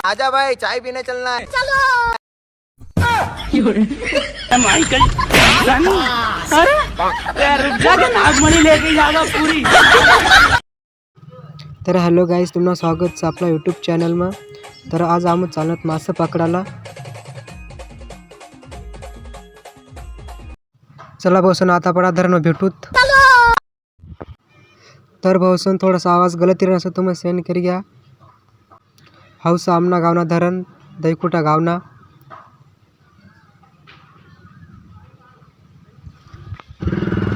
आजा भाई चाय पीने चलना है। माइकल रुक जा के नागमणी लेके जागा पूरी। तर हॅलो गाईज, तुम्हाला स्वागत आहे आपल्या यूट्यूब चॅनलમાં. तर आज आम्ही चालत मासे पकडायला. चला भाऊसन आता पडा धरण भेटूत. तर भाऊसन थोडासा आवाज गलत येईल असं तुम्ही सेंड करी घ्या. हाऊस आमना गावना धरण दैकुटा गावना.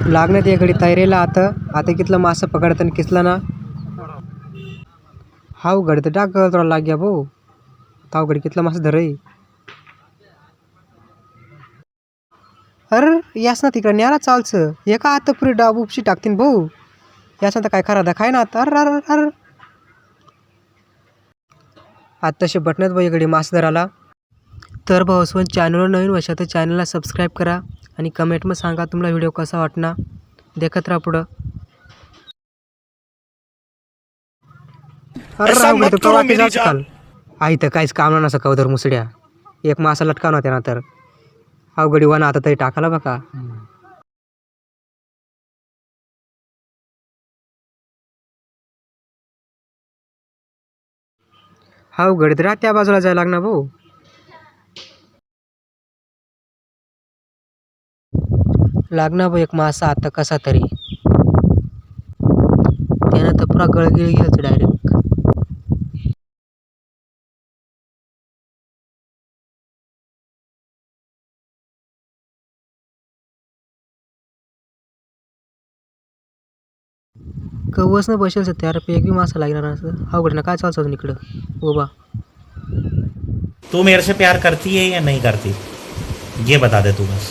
लागण्यात या घडी तयारीला आता कितलं मासे पकडताना किसला ना हाव घडी तर टाक थोडा लाग गया भाऊ. ताव घडी कितला मासे धरई. अरे यास ना तिकडे न्यारा चालचं एका आता पुरी डाब उपशी टाकतीन भाऊ. यास ना काय खरा दाखाय ना आता. अर अर अर आता तसे बटण्यात भाई घडी मासे धराला. तर भाऊ चॅनलवर नवीन वर्षात तर चॅनलला सबस्क्राईब करा आणि कमेंटमध्ये सांगा तुम्हाला व्हिडिओ कसा वाटणार. देखत राहा पुढं. आई तर काहीच काम नसं कवधर मुसड्या एक मासा लटका नव्हत्या ना तर अवघडी वन आता तरी टाकाला बघा. हा उघड तर त्या बाजूला जायला लागणार भाऊ. लागणार भाऊ एक मासा आता कसा तरी त्यानं तर पुरा गळगिळ घ्यायचं डायरेक्ट. कवच न बसेल सर त्या एक बी मासा लागणार असं अवघड ना काय चालतं अजून इकडं ओबा. तू मेरे से प्यार करती है या नहीं करती ये बता दे तू बस.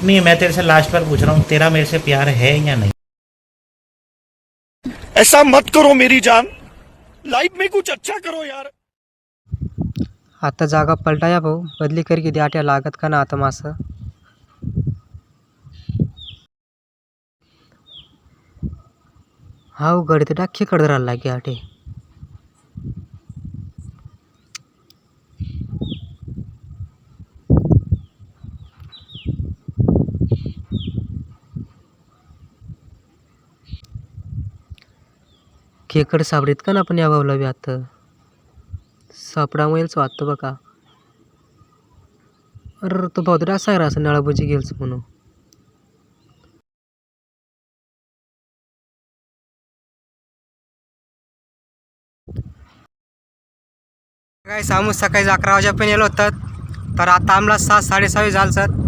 नहीं मैं तेरे से लास्ट बार पूछ रहा हूँ तेरा मेरे से प्यार है या नहीं. ऐसा मत करो मेरी जान, लाइफ में कुछ अच्छा करो यार. आता जागा पलटाया भाऊ बदली कर किती आट्या लागत का ना आता मासा. हा उघड तर डाखे कडरायला लागे आटे. खेकड सापडीत का ना आपण या भाऊला बी आता सापडामुळेच वाटतं बघा. अरे तो भाऊ तर असा आहे असं नळाबुजी गेलच म्हणून. काय सामूस सकाळी 11 वाजेपर्यंत येलो होतात तर आता आम्हाला 7-6:30 झालं.